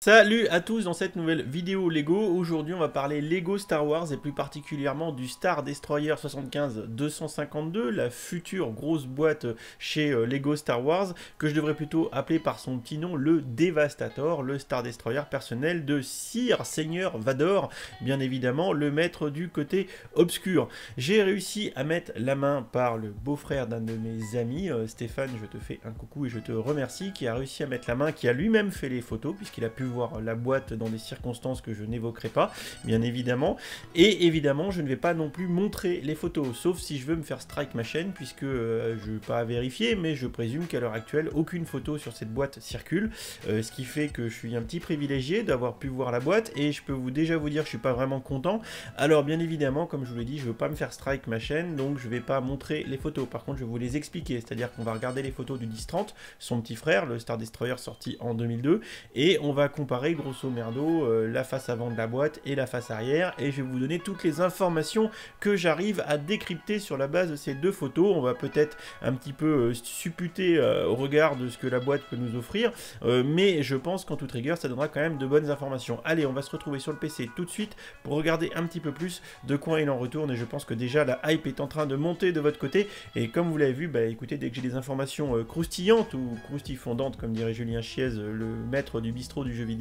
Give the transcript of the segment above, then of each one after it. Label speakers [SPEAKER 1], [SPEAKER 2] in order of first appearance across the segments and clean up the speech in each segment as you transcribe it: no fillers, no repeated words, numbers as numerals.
[SPEAKER 1] Salut à tous dans cette nouvelle vidéo Lego. Aujourd'hui on va parler Lego Star Wars et plus particulièrement du Star Destroyer 75-252, la future grosse boîte chez Lego Star Wars, que je devrais plutôt appeler par son petit nom le Devastator, le Star Destroyer personnel de Sir Seigneur Vador, bien évidemment le maître du côté obscur. J'ai réussi à mettre la main par le beau-frère d'un de mes amis, Stéphane, je te fais un coucou et je te remercie, qui a réussi à mettre la main, qui a lui-même fait les photos, puisqu'il a pu voir la boîte dans des circonstances que je n'évoquerai pas, bien évidemment. Et évidemment, je ne vais pas non plus montrer les photos, sauf si je veux me faire strike ma chaîne, puisque je n'ai pas à vérifier, mais je présume qu'à l'heure actuelle, aucune photo sur cette boîte circule, ce qui fait que je suis un petit privilégié d'avoir pu voir la boîte, et je peux déjà vous dire que je suis pas vraiment content. Alors bien évidemment, comme je vous l'ai dit, je veux pas me faire strike ma chaîne, donc je vais pas montrer les photos. Par contre, je vais vous les expliquer, c'est-à-dire qu'on va regarder les photos du 10-30, son petit frère, le Star Destroyer sorti en 2002, et on va comparer grosso merdo la face avant de la boîte et la face arrière, et je vais vous donner toutes les informations que j'arrive à décrypter sur la base de ces deux photos. On va peut-être un petit peu supputer au regard de ce que la boîte peut nous offrir, mais je pense qu'en toute rigueur ça donnera quand même de bonnes informations. Allez, on va se retrouver sur le PC tout de suite pour regarder un petit peu plus de quoi il en retourne, et je pense que déjà la hype est en train de monter de votre côté, et comme vous l'avez vu, bah écoutez, dès que j'ai des informations croustillantes ou croustifondantes comme dirait Julien Chiez, le maître du bistrot du jeu vidéo,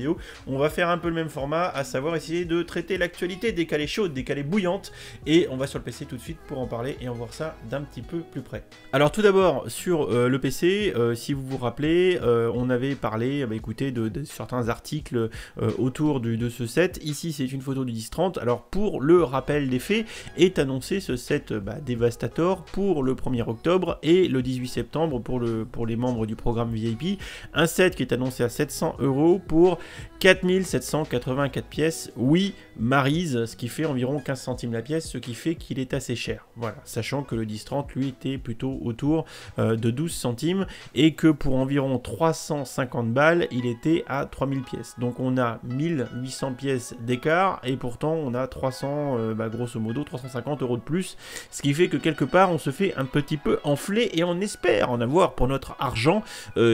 [SPEAKER 1] on va faire un peu le même format, à savoir essayer de traiter l'actualité dès qu'elle est chaude, dès qu'elle est bouillante, et on va sur le PC tout de suite pour en parler et en voir ça d'un petit peu plus près. Alors tout d'abord sur le PC, si vous vous rappelez, on avait parlé, écoutez, de certains articles autour de ce set. Ici c'est une photo du 10-30, alors pour le rappel des faits, est annoncé ce set Devastator pour le 1er octobre et le 18 septembre pour les membres du programme VIP, un set qui est annoncé à 700 € pour 4784 pièces, oui, Maryse, ce qui fait environ 15 centimes la pièce, ce qui fait qu'il est assez cher. Voilà, sachant que le 10-30, lui, était plutôt autour de 12 centimes, et que pour environ 350 balles, il était à 3000 pièces. Donc on a 1800 pièces d'écart, et pourtant on a 300, grosso modo, 350 € de plus, ce qui fait que quelque part, on se fait un petit peu enfler, et on espère en avoir pour notre argent,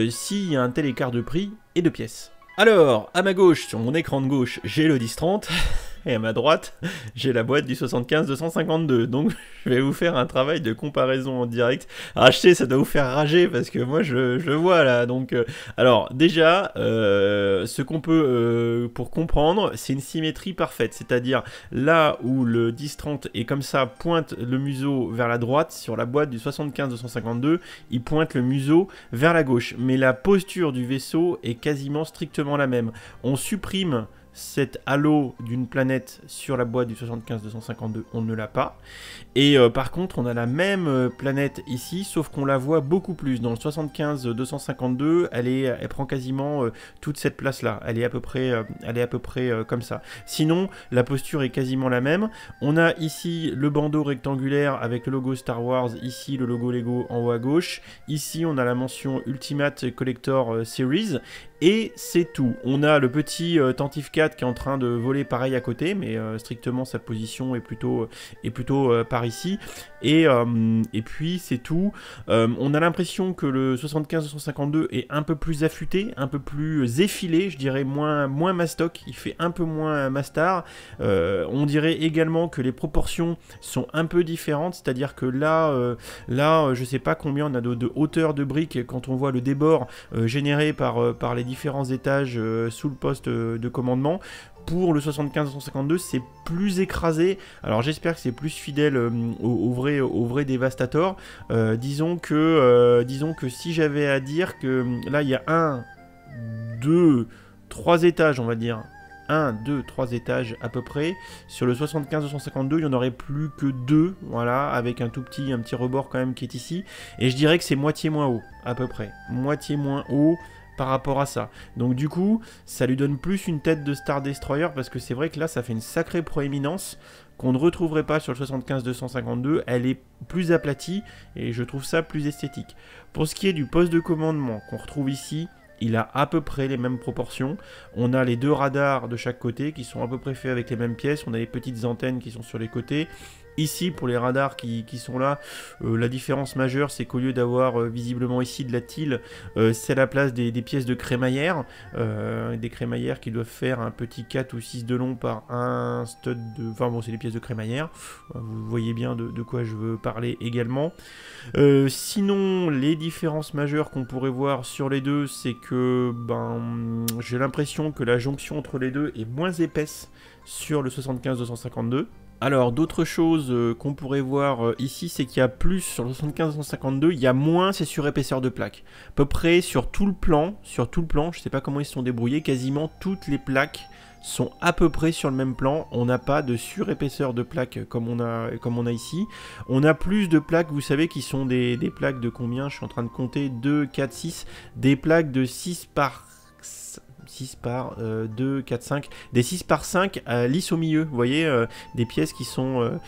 [SPEAKER 1] s'il y a un tel écart de prix et de pièces. Alors, à ma gauche, sur mon écran de gauche, j'ai le 10-30, et à ma droite, j'ai la boîte du 75-252, donc je vais vous faire un travail de comparaison en direct. Alors je sais, ça doit vous faire rager, parce que moi je le vois là, donc... alors déjà, ce qu'on peut, pour comprendre, c'est une symétrie parfaite, c'est-à-dire là où le 10-30 est comme ça, pointe le museau vers la droite, sur la boîte du 75-252, il pointe le museau vers la gauche, mais la posture du vaisseau est quasiment strictement la même. On supprime cet halo d'une planète sur la boîte du 75-252, on ne l'a pas. Et par contre, on a la même planète ici, sauf qu'on la voit beaucoup plus. Dans le 75-252, elle prend quasiment toute cette place-là. Elle est à peu près comme ça. Sinon, la posture est quasiment la même. On a ici le bandeau rectangulaire avec le logo Star Wars, ici le logo Lego en haut à gauche. Ici, on a la mention Ultimate Collector Series. Et c'est tout. On a le petit Tantive 4 qui est en train de voler pareil à côté, mais strictement sa position est plutôt par ici. Et puis c'est tout. On a l'impression que le 75-252 est un peu plus affûté, un peu plus effilé, je dirais moins mastoc, il fait un peu moins mastar. On dirait également que les proportions sont un peu différentes, c'est-à-dire que là, je sais pas combien on a de hauteur de briques quand on voit le débord généré par les différents étages sous le poste de commandement. Pour le 75-152, c'est plus écrasé. Alors j'espère que c'est plus fidèle au vrai Devastator. Disons que si j'avais à dire que là il y a 1, 2, 3 étages, on va dire. 1, 2, 3 étages à peu près. Sur le 75-252, il n'y en aurait plus que 2, voilà, avec un petit rebord quand même qui est ici. Et je dirais que c'est moitié moins haut, à peu près. Moitié moins haut par rapport à ça. Donc du coup, ça lui donne plus une tête de Star Destroyer, parce que c'est vrai que là, ça fait une sacrée proéminence qu'on ne retrouverait pas sur le 75-252. Elle est plus aplatie, et je trouve ça plus esthétique. Pour ce qui est du poste de commandement qu'on retrouve ici, il a à peu près les mêmes proportions. On a les deux radars de chaque côté qui sont à peu près faits avec les mêmes pièces. On a les petites antennes qui sont sur les côtés. Ici, pour les radars qui sont là, la différence majeure, c'est qu'au lieu d'avoir visiblement ici de la tille, c'est à la place des pièces de crémaillère, des crémaillères qui doivent faire un petit 4 ou 6 de long par un stud de... Enfin bon, c'est des pièces de crémaillère, vous voyez bien de quoi je veux parler également. Sinon, les différences majeures qu'on pourrait voir sur les deux, c'est que j'ai l'impression que la jonction entre les deux est moins épaisse sur le 75-252. Alors, d'autres choses qu'on pourrait voir ici, c'est qu'il y a plus sur le 75-252, il y a moins, c'est sur épaisseur de plaque. À peu près sur tout le plan, je ne sais pas comment ils se sont débrouillés, quasiment toutes les plaques sont à peu près sur le même plan. On n'a pas de surépaisseur de plaque comme on a ici. On a plus de plaques, vous savez, qui sont des plaques de combien? Je suis en train de compter, 2, 4, 6, des plaques de 6 par 2, 4, 5, des 6 par 5 lisses au milieu, vous voyez, des pièces qui sont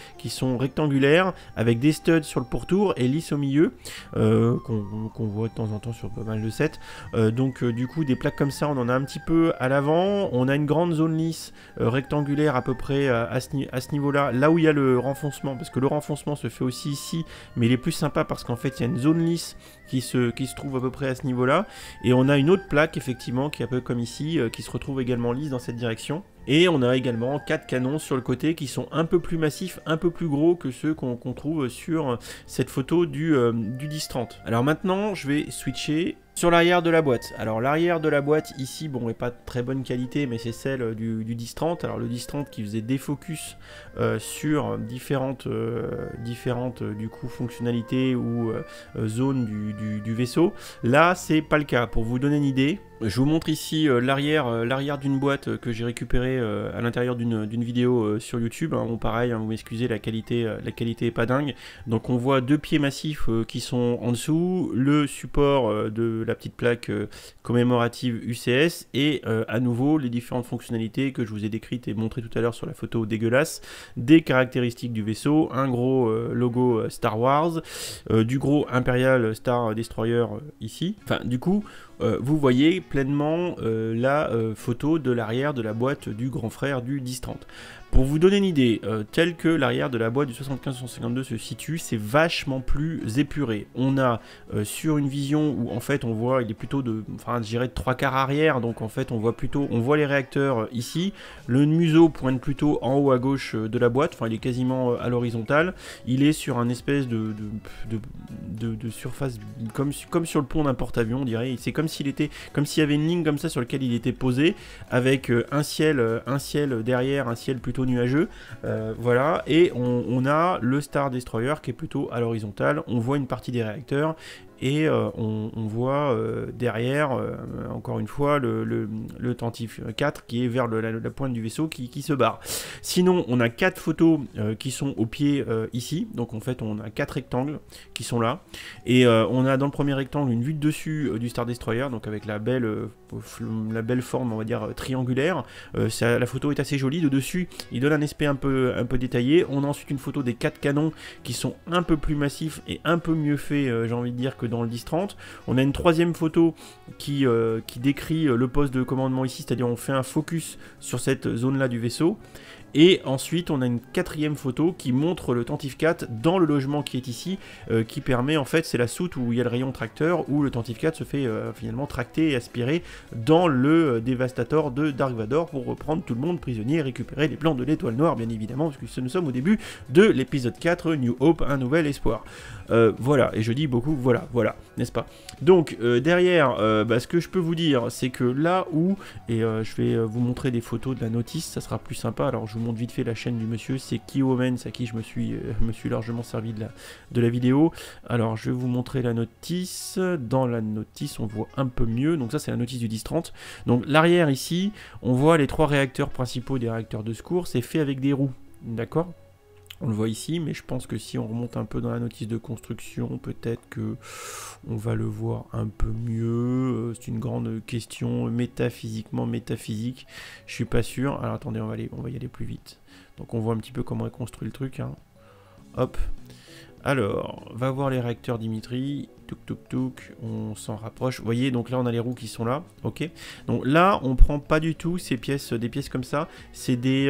[SPEAKER 1] rectangulaires, avec des studs sur le pourtour et lisses au milieu, qu'on voit de temps en temps sur pas mal de sets. Du coup, des plaques comme ça, on en a un petit peu à l'avant. On a une grande zone lisse rectangulaire à peu près à ce niveau-là, là où il y a le renfoncement, parce que le renfoncement se fait aussi ici, mais il est plus sympa parce qu'en fait, il y a une zone lisse qui se trouve à peu près à ce niveau-là, et on a une autre plaque, effectivement, qui est un peu comme ici, qui se retrouve également lisse dans cette direction. Et on a également 4 canons sur le côté qui sont un peu plus massifs, un peu plus gros que ceux qu'on trouve sur cette photo du 10-30. Alors maintenant, je vais switcher sur l'arrière de la boîte. Alors l'arrière de la boîte ici, bon, n'est pas de très bonne qualité, mais c'est celle du 10-30. Alors le 10-30 qui faisait des focus sur différentes du coup fonctionnalités ou zones du vaisseau. Là, c'est pas le cas. Pour vous donner une idée, je vous montre ici l'arrière d'une boîte que j'ai récupérée à l'intérieur d'une vidéo sur YouTube. Bon, pareil, vous m'excusez, la qualité est pas dingue. Donc on voit 2 pieds massifs qui sont en dessous, le support de la petite plaque commémorative UCS et à nouveau les différentes fonctionnalités que je vous ai décrites et montrées tout à l'heure sur la photo dégueulasse, des caractéristiques du vaisseau, un gros logo Star Wars, du gros Imperial Star Destroyer ici. Enfin, du coup, vous voyez pleinement la photo de l'arrière de la boîte du grand frère du 10-30. Pour vous donner une idée, tel que l'arrière de la boîte du 75-152 se situe, c'est vachement plus épuré. On a sur une vision où en fait on voit, il est plutôt de 3/4 arrière, donc en fait on voit les réacteurs ici. Le museau pointe plutôt en haut à gauche de la boîte, enfin il est quasiment à l'horizontale. Il est sur un espèce de surface comme sur le pont d'un porte-avions, on dirait. C'est comme s'il y avait une ligne comme ça sur laquelle il était posé, avec un ciel derrière, un ciel plutôt nuageux, voilà, et on a le Star Destroyer qui est plutôt à l'horizontale. On voit une partie des réacteurs et on voit derrière, encore une fois, le Tantive 4 qui est vers la pointe du vaisseau qui se barre. Sinon, on a 4 photos qui sont au pied ici, donc en fait on a 4 rectangles qui sont là, et on a dans le premier rectangle une vue de dessus du Star Destroyer, donc avec la belle forme, on va dire, triangulaire. La photo est assez jolie, de dessus il donne un aspect un peu détaillé. On a ensuite une photo des 4 canons qui sont un peu plus massifs et un peu mieux faits, j'ai envie de dire, que dans le 10-30. On a une troisième photo qui décrit le poste de commandement ici, c'est-à-dire on fait un focus sur cette zone-là du vaisseau. Et ensuite, on a une quatrième photo qui montre le Tantive 4 dans le logement qui est ici, qui permet, en fait, c'est la soute où il y a le rayon tracteur, où le Tantive 4 se fait finalement tracter et aspirer dans le Devastator de Dark Vador pour reprendre tout le monde prisonnier et récupérer les plans de l'étoile noire, bien évidemment, parce que nous sommes au début de l'épisode 4, New Hope, un nouvel espoir. Voilà, et je dis beaucoup, voilà, n'est-ce pas? Donc, derrière, ce que je peux vous dire, c'est que là où, et je vais vous montrer des photos de la notice, ça sera plus sympa. Alors, je vous montre vite fait la chaîne du monsieur, c'est Kiomens, à qui je me suis largement servi de la vidéo. Alors, je vais vous montrer la notice. Dans la notice, on voit un peu mieux. Donc ça, c'est la notice du 10-30. Donc, l'arrière, ici, on voit les 3 réacteurs principaux des réacteurs de secours. C'est fait avec des roues, d'accord? On le voit ici, mais je pense que si on remonte un peu dans la notice de construction, peut-être que on va le voir un peu mieux. C'est une grande question métaphysique. Je suis pas sûr. Alors attendez, on va y aller plus vite. Donc on voit un petit peu comment est construit le truc, hein. Hop. Alors, va voir les réacteurs Dimitri. On s'en rapproche. Vous voyez, donc là, on a les roues qui sont là. Ok. Donc là, on prend pas du tout ces pièces, des pièces comme ça. C'est des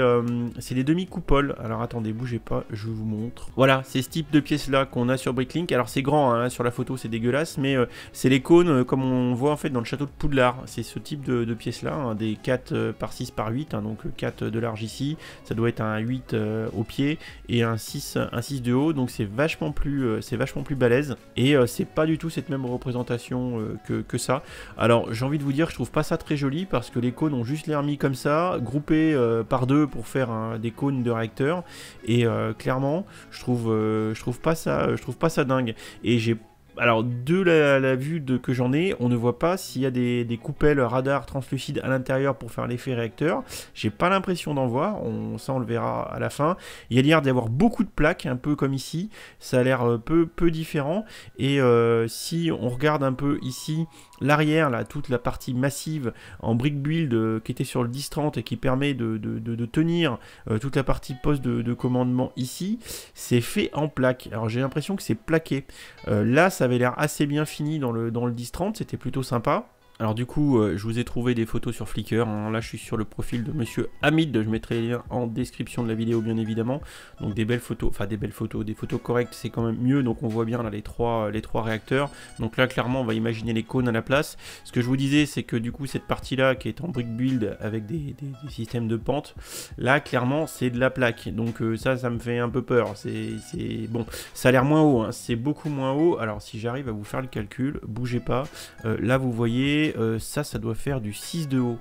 [SPEAKER 1] demi-coupoles. Alors attendez, bougez pas, je vous montre. Voilà, c'est ce type de pièces-là qu'on a sur Bricklink. Alors c'est grand, hein, sur la photo, c'est dégueulasse, mais c'est les cônes, comme on voit en fait dans le château de Poudlard. C'est ce type de pièces-là, hein, des 4 par 6 par 8, hein, donc 4 de large ici. Ça doit être un 8 au pied et un 6 de haut. Donc c'est vachement plus balèze. Et c'est pas du tout cette même représentation que ça. Alors j'ai envie de vous dire, je trouve pas ça très joli parce que les cônes ont juste l'air mis comme ça, groupés par deux pour faire des cônes de réacteur. Et clairement, je trouve pas ça dingue. Et j'ai alors, de la vue que j'en ai, on ne voit pas s'il y a des coupelles radar translucides à l'intérieur pour faire l'effet réacteur. J'ai pas l'impression d'en voir, ça on le verra à la fin. Il y a l'air d'y avoir beaucoup de plaques, un peu comme ici. Ça a l'air peu différent. Et si on regarde un peu ici, l'arrière, là, toute la partie massive en brick build qui était sur le 1030 et qui permet de tenir toute la partie poste de commandement ici, c'est fait en plaques. Alors j'ai l'impression que c'est plaqué. Là, ça avait l'air assez bien fini dans le 1030, c'était plutôt sympa. Alors du coup, je vous ai trouvé des photos sur Flickr, hein. Là je suis sur le profil de Monsieur Hamid, je mettrai les liens en description de la vidéo bien évidemment. Donc des belles photos, enfin des photos correctes, c'est quand même mieux, donc on voit bien là les trois réacteurs. Donc là clairement on va imaginer les cônes à la place. Ce que je vous disais, c'est que du coup cette partie là qui est en brick build avec des systèmes de pente, là clairement c'est de la plaque. Donc ça me fait un peu peur, c'est bon, ça a l'air moins haut, hein. C'est beaucoup moins haut. Alors si j'arrive à vous faire le calcul, bougez pas, là vous voyez, ça doit faire du 6 de haut.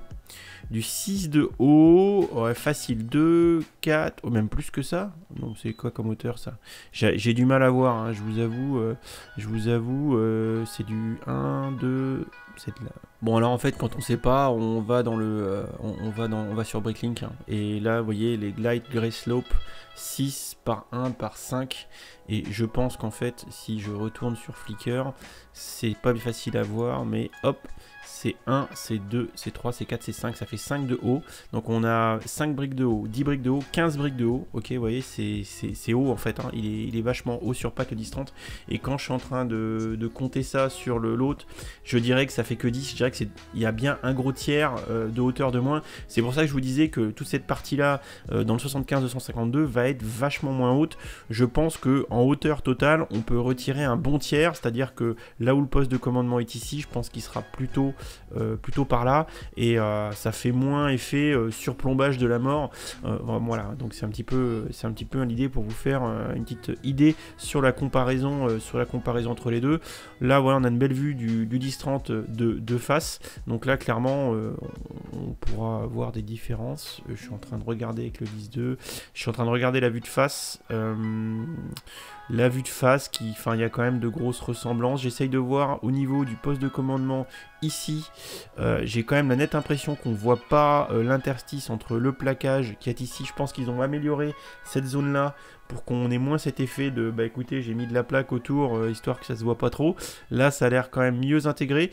[SPEAKER 1] Du 6 de haut, ouais, facile, 2, 4, oh, même plus que ça. Non, c'est quoi comme hauteur ça? J'ai du mal à voir, hein, je vous avoue, c'est du 1, 2, c'est de là. Bon alors en fait quand on sait pas, on va dans le, on va sur Bricklink, hein, et là vous voyez les Glide Grey Slope 6 par 1 par 5, et je pense qu'en fait si je retourne sur Flickr, c'est pas facile à voir, mais hop, c'est 1, c'est 2, c'est 3, c'est 4, c'est 5, ça fait 5 de haut. Donc on a 5 briques de haut, 10 briques de haut, 15 briques de haut. Ok, vous voyez, c'est haut en fait, hein. Il est vachement haut sur pack le 10-30. Et quand je suis en train de compter ça sur l'autre, je dirais que ça fait que 10. Je dirais qu'il y a bien un gros tiers de hauteur de moins. C'est pour ça que je vous disais que toute cette partie-là, dans le 75-252, va être vachement moins haute. Je pense qu'en hauteur totale, on peut retirer un bon tiers. C'est-à-dire que là où le poste de commandement est ici, je pense qu'il sera plutôt par là, et ça fait moins effet surplombage de la mort. Voilà, donc c'est un petit peu l'idée pour vous faire une petite idée sur la comparaison entre les deux. Là voilà, on a une belle vue du 10-30 de face, donc là clairement on pourra voir des différences. Je suis en train de regarder avec le 10-2, je suis en train de regarder la vue de face. La vue de face, il y a quand même de grosses ressemblances. J'essaye de voir au niveau du poste de commandement ici. J'ai quand même la nette impression qu'on ne voit pas l'interstice entre le plaquage qui est ici. Je pense qu'ils ont amélioré cette zone-là pour qu'on ait moins cet effet de bah écoutez, j'ai mis de la plaque autour histoire que ça se voit pas trop. Là, ça a l'air quand même mieux intégré.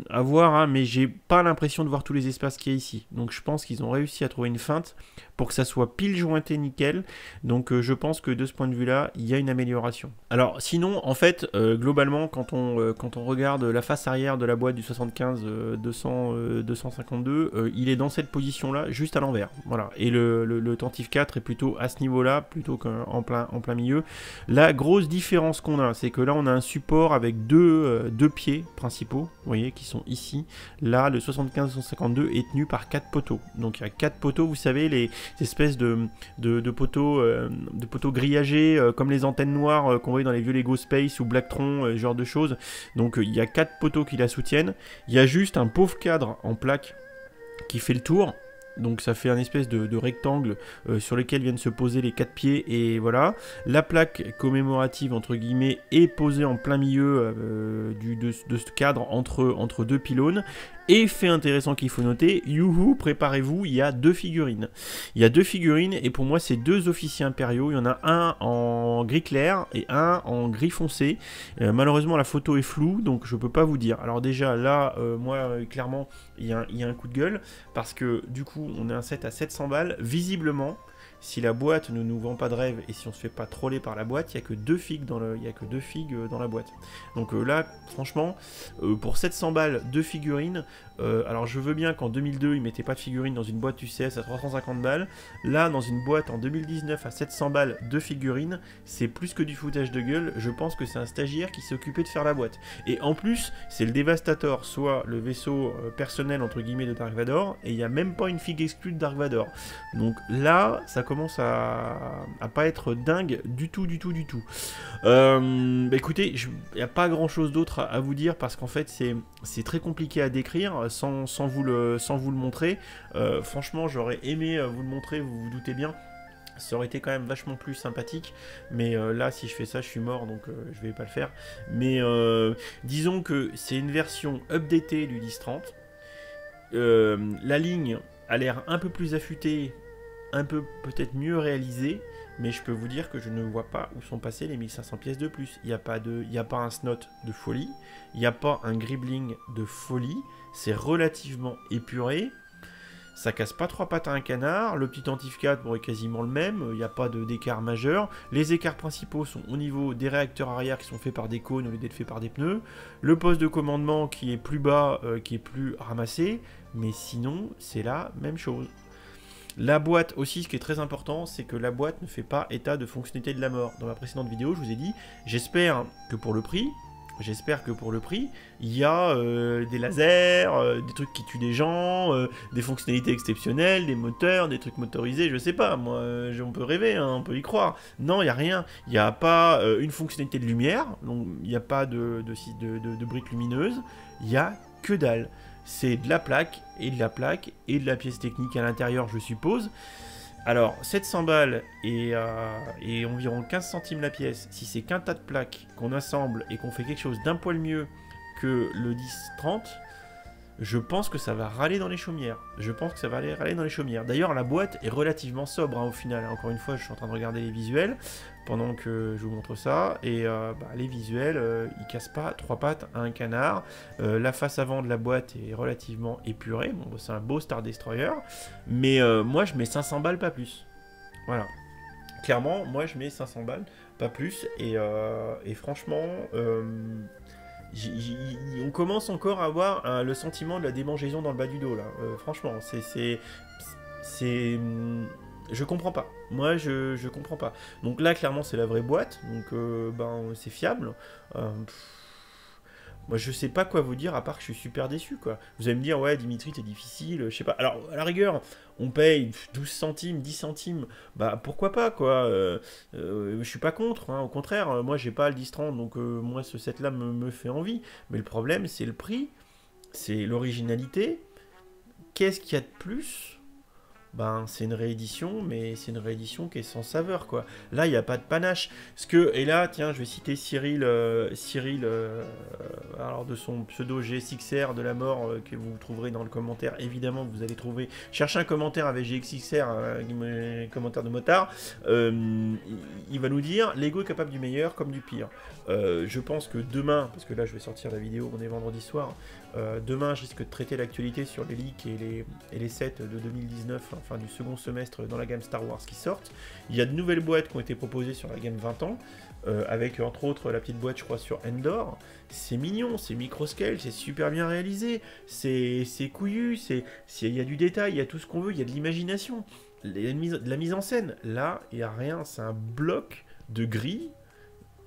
[SPEAKER 1] À voir, hein, mais j'ai pas l'impression de voir tous les espaces qu'il y a ici. Donc je pense qu'ils ont réussi à trouver une feinte pour que ça soit pile jointé nickel. Donc je pense que de ce point de vue là, il y a une amélioration. Alors sinon, en fait, globalement, quand on regarde la face arrière de la boîte du 75-252, il est dans cette position là, juste à l'envers. Voilà. Et le Tentif 4 est plutôt à ce niveau là, plutôt qu'en plein milieu. La grosse différence qu'on a, c'est que là on a un support avec deux pieds principaux, vous voyez, qui sont ici. Là, le 75-152 est tenu par 4 poteaux. Donc il y a 4 poteaux, vous savez, les espèces de poteaux grillagés, comme les antennes noires qu'on voyait dans les vieux Lego Space ou Blacktron, ce genre de choses. Donc il y a 4 poteaux qui la soutiennent. Il y a juste un pauvre cadre en plaque qui fait le tour. Donc ça fait un espèce de rectangle sur lequel viennent se poser les 4 pieds, et voilà. La plaque commémorative entre guillemets est posée en plein milieu de ce cadre entre deux pylônes. Et fait intéressant qu'il faut noter, youhou, préparez-vous, il y a 2 figurines. Il y a 2 figurines, et pour moi c'est 2 officiers impériaux. Il y en a un en gris clair et un en gris foncé. Malheureusement la photo est floue, donc je peux pas vous dire. Alors déjà là, moi clairement il y a un coup de gueule, parce que du coup on a un set à 700 balles. Visiblement si la boîte ne nous vend pas de rêve et si on se fait pas troller par la boîte, il n'y a que 2 figues dans la boîte. Donc là, franchement, pour 700 balles, 2 figurines, alors je veux bien qu'en 2002, ils mettaient pas de figurines dans une boîte UCS à 350 balles. Là, dans une boîte en 2019 à 700 balles, 2 figurines, c'est plus que du foutage de gueule. Je pense que c'est un stagiaire qui s'est occupé de faire la boîte. Et en plus, c'est le Devastator, soit le vaisseau personnel entre guillemets de Dark Vador, et il n'y a même pas une figue exclue de Dark Vador. Donc là, ça commence à pas être dingue du tout. Bah écoutez, il n'y a pas grand chose d'autre à vous dire parce qu'en fait c'est très compliqué à décrire sans vous le montrer. Franchement, j'aurais aimé vous le montrer, vous vous doutez bien. Ça aurait été quand même vachement plus sympathique, mais là si je fais ça je suis mort, donc je vais pas le faire. Mais disons que c'est une version updatée du 1030. La ligne a l'air un peu plus affûtée, un peu peut-être mieux réalisée, mais je peux vous dire que je ne vois pas où sont passées les 1500 pièces de plus. Il n'y a pas un snot de folie, il n'y a pas un gribbling de folie, c'est relativement épuré. Ça casse pas 3 pattes à un canard, le petit anti-4 est quasiment le même, il n'y a pas d'écart majeur. Les écarts principaux sont au niveau des réacteurs arrière qui sont faits par des cônes au lieu d'être faits par des pneus. Le poste de commandement qui est plus bas, qui est plus ramassé, mais sinon c'est la même chose. La boîte aussi, ce qui est très important, c'est que la boîte ne fait pas état de fonctionnalité de la mort. Dans la précédente vidéo, je vous ai dit, j'espère que pour le prix, il y a des lasers, des trucs qui tuent des gens, des fonctionnalités exceptionnelles, des moteurs, des trucs motorisés, je sais pas, moi, on peut rêver, hein, on peut y croire. Non, il n'y a rien. Il n'y a pas une fonctionnalité de lumière, donc il n'y a pas de briques lumineuses, il n'y a que dalle. C'est de la plaque, et de la pièce technique à l'intérieur, je suppose. Alors, 700 balles et environ 15 centimes la pièce, si c'est qu'un tas de plaques qu'on assemble et qu'on fait quelque chose d'un poil mieux que le 1030, je pense que ça va râler dans les chaumières. D'ailleurs, la boîte est relativement sobre hein, au final. Encore une fois, je suis en train de regarder les visuels pendant que je vous montre ça. Et les visuels, ils cassent pas 3 pattes à un canard. La face avant de la boîte est relativement épurée. Bon, c'est un beau Star Destroyer. Mais moi, je mets 500 balles, pas plus. Voilà. Clairement, moi, je mets 500 balles, pas plus. Et franchement... on commence encore à avoir le sentiment de la démangeaison dans le bas du dos là. Franchement, je comprends pas. Moi, je comprends pas. Donc là, clairement, c'est la vraie boîte. Donc, c'est fiable. Moi, je sais pas quoi vous dire à part que je suis super déçu, quoi. Vous allez me dire, ouais, Dimitri, c'est difficile, je sais pas. Alors, à la rigueur, on paye 12 centimes, 10 centimes, bah pourquoi pas, quoi. Je suis pas contre, hein. Au contraire, moi, j'ai pas le 10-30, donc moi, ce set-là me fait envie. Mais le problème, c'est le prix, c'est l'originalité. Qu'est-ce qu'il y a de plus ? Ben, c'est une réédition, mais c'est une réédition qui est sans saveur, quoi. Là, il n'y a pas de panache. Et là, tiens, je vais citer Cyril, alors de son pseudo GSXR de la mort, que vous trouverez dans le commentaire. Évidemment, vous allez trouver. Cherchez un commentaire avec GSXR, commentaire de motard. Il va nous dire Lego est capable du meilleur comme du pire. Je pense que demain, parce que là, je vais sortir la vidéo, on est vendredi soir. Demain, je risque de traiter l'actualité sur les leaks et les sets de 2019, enfin du second semestre dans la gamme Star Wars qui sortent. Il y a de nouvelles boîtes qui ont été proposées sur la gamme 20 ans, avec entre autres la petite boîte, je crois, sur Endor. C'est mignon, c'est microscale, c'est super bien réalisé, c'est couillu, il y a du détail, il y a tout ce qu'on veut, il y a de l'imagination, de la mise en scène. Là, il n'y a rien, c'est un bloc de gris.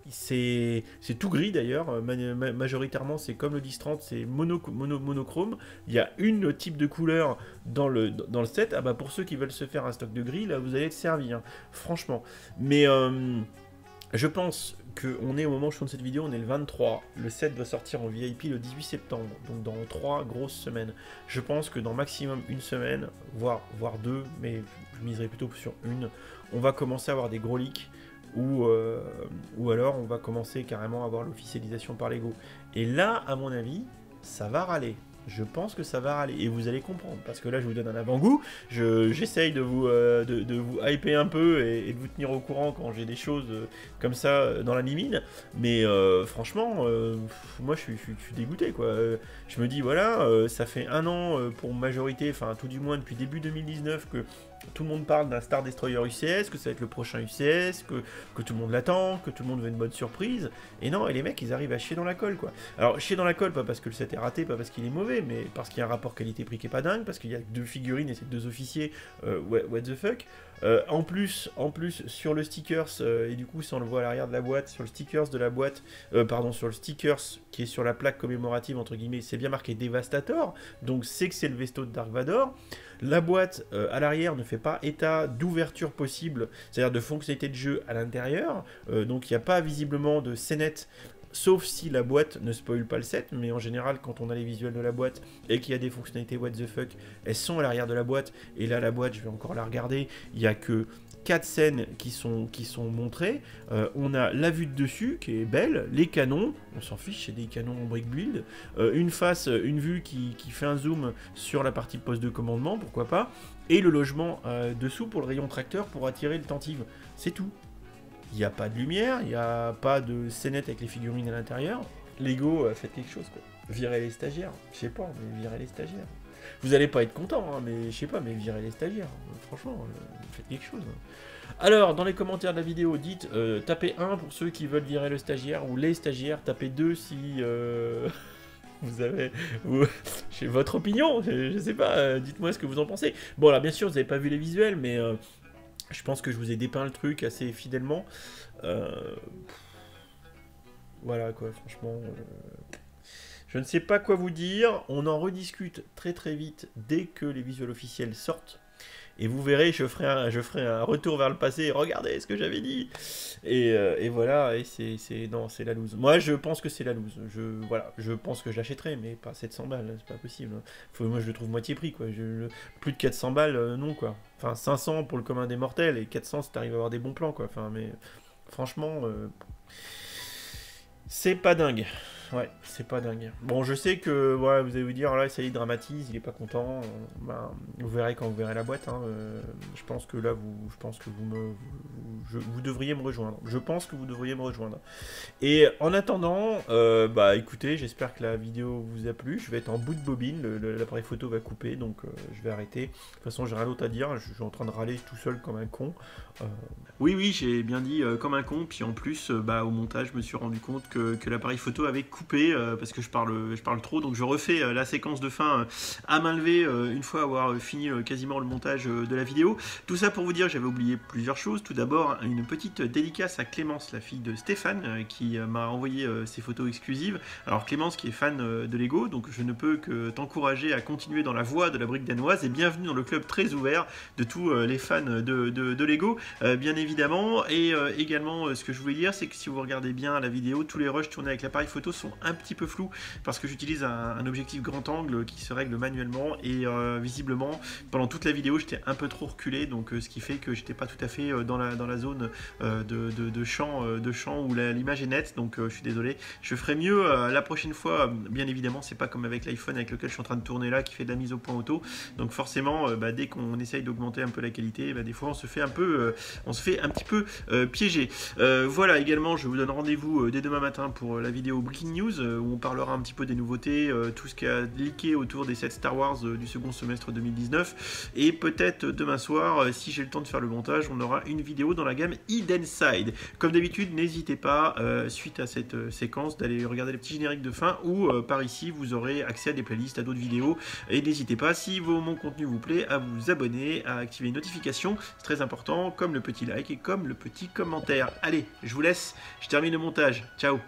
[SPEAKER 1] C'est tout gris d'ailleurs, majoritairement c'est comme le 1030, c'est monochrome. Il y a une type de couleur dans le set. Ah bah pour ceux qui veulent se faire un stock de gris, là vous allez être servi, hein, franchement. Mais je pense qu'on est au moment où je tourne cette vidéo, on est le 23. Le set va sortir en VIP le 18 septembre, donc dans 3 grosses semaines. Je pense que dans maximum une semaine, voire 2, mais je miserai plutôt sur une, on va commencer à avoir des gros leaks. Ou alors on va commencer carrément à avoir l'officialisation par Lego. Et là, à mon avis, ça va râler. Je pense que ça va râler, et vous allez comprendre, parce que là je vous donne un avant-goût, j'essaye de vous hyper un peu et de vous tenir au courant quand j'ai des choses comme ça dans la limine, mais franchement, moi je suis dégoûté quoi. Je me dis voilà, ça fait un an pour majorité, enfin tout du moins depuis début 2019 que tout le monde parle d'un Star Destroyer UCS, que ça va être le prochain UCS, que tout le monde l'attend, que tout le monde veut une bonne surprise. Et non, et les mecs, ils arrivent à chier dans la colle, quoi. Alors, chier dans la colle, pas parce que le set est raté, pas parce qu'il est mauvais, mais parce qu'il y a un rapport qualité-prix qui est pas dingue, parce qu'il y a 2 figurines et c'est 2 officiers, what the fuck. En plus, sur le stickers, et du coup, ça on le voit à l'arrière de la boîte, sur le stickers de la boîte, sur le stickers qui est sur la plaque commémorative, entre guillemets, c'est bien marqué Devastator, donc c'est que c'est le Vesto de Dark Vador. La boîte à l'arrière ne fait pas état d'ouverture possible, c'est-à-dire de fonctionnalité de jeu à l'intérieur, donc il n'y a pas visiblement de scénette, sauf si la boîte ne spoil pas le set, mais en général quand on a les visuels de la boîte et qu'il y a des fonctionnalités what the fuck, elles sont à l'arrière de la boîte, et là la boîte, je vais encore la regarder, il n'y a que 4 scènes qui sont montrées, on a la vue de dessus qui est belle, les canons, on s'en fiche, c'est des canons en brick build, une face, une vue qui fait un zoom sur la partie poste de commandement, pourquoi pas, et le logement dessous pour le rayon tracteur pour attirer le tentive, c'est tout. Il n'y a pas de lumière, il n'y a pas de scénette avec les figurines à l'intérieur. Lego, faites quelque chose quoi. Virez les stagiaires, je sais pas, mais virez les stagiaires. Vous allez pas être content, hein, mais je sais pas, mais virez les stagiaires. Franchement, faites quelque chose. Alors, dans les commentaires de la vidéo, dites tapez 1 pour ceux qui veulent virer le stagiaire ou les stagiaires, tapez 2 si vous avez votre opinion, je sais pas, dites-moi ce que vous en pensez. Bon, là, bien sûr, vous n'avez pas vu les visuels, mais je pense que je vous ai dépeint le truc assez fidèlement. Voilà quoi, franchement. Je ne sais pas quoi vous dire. On en rediscute très très vite dès que les visuels officiels sortent. Et vous verrez, je ferai un retour vers le passé. Regardez ce que j'avais dit. Et voilà, et non, c'est la loose. Moi, je pense que c'est la loose. Je pense que je l'achèterai, mais pas 700 balles, c'est pas possible. Moi, je le trouve moitié prix, quoi. Plus de 400 balles, non, quoi. Enfin, 500 pour le commun des mortels, et 400 si t'arrives à avoir des bons plans, quoi. Enfin, mais franchement, c'est pas dingue. Ouais, c'est pas dingue. Bon, je sais que voilà, vous allez vous dire, là, ça y est, il dramatise, il est pas content. Ben, vous verrez quand vous verrez la boîte. Hein, je pense que là, vous devriez me rejoindre. Je pense que vous devriez me rejoindre. Et en attendant, bah écoutez, j'espère que la vidéo vous a plu. Je vais être en bout de bobine, l'appareil photo va couper, donc je vais arrêter. De toute façon, j'ai rien d'autre à dire. Je suis en train de râler tout seul comme un con. Oui, j'ai bien dit comme un con. Puis en plus, au montage, je me suis rendu compte que l'appareil photo avait coupé parce que je parle trop. Donc je refais la séquence de fin à main levée une fois avoir fini quasiment le montage de la vidéo. Tout ça pour vous dire que j'avais oublié plusieurs choses. Tout d'abord, une petite dédicace à Clémence, la fille de Stéphane, qui m'a envoyé ses photos exclusives. Alors Clémence qui est fan de Lego, donc je ne peux que t'encourager à continuer dans la voie de la brique danoise et bienvenue dans le club très ouvert de tous les fans de Lego, bien évidemment. Et également, ce que je voulais dire, c'est que si vous regardez bien la vidéo, tous les rushs tournés avec l'appareil photo sont un petit peu flous parce que j'utilise un objectif grand angle qui se règle manuellement et visiblement pendant toute la vidéo j'étais un peu trop reculé, donc ce qui fait que j'étais pas tout à fait dans la zone de champ où l'image est nette, donc je suis désolé. Je ferai mieux la prochaine fois, bien évidemment. C'est pas comme avec l'iPhone avec lequel je suis en train de tourner là qui fait de la mise au point auto, donc forcément dès qu'on essaye d'augmenter un peu la qualité, des fois on se fait un petit peu piéger. Voilà, également je vous donne rendez-vous dès demain matin pour la vidéo Breaking News où on parlera un petit peu des nouveautés, tout ce qui a leaké autour des sets Star Wars du second semestre 2019, et peut-être demain soir, si j'ai le temps de faire le montage, on aura une vidéo dans la gamme Hidden Side. Comme d'habitude, n'hésitez pas, suite à cette séquence, d'aller regarder les petits génériques de fin, ou par ici vous aurez accès à des playlists, à d'autres vidéos, et n'hésitez pas, si mon contenu vous plaît, à vous abonner, à activer les notifications, c'est très important, comme le petit like et comme le petit commentaire. Allez, je vous laisse, je termine le montage, ciao.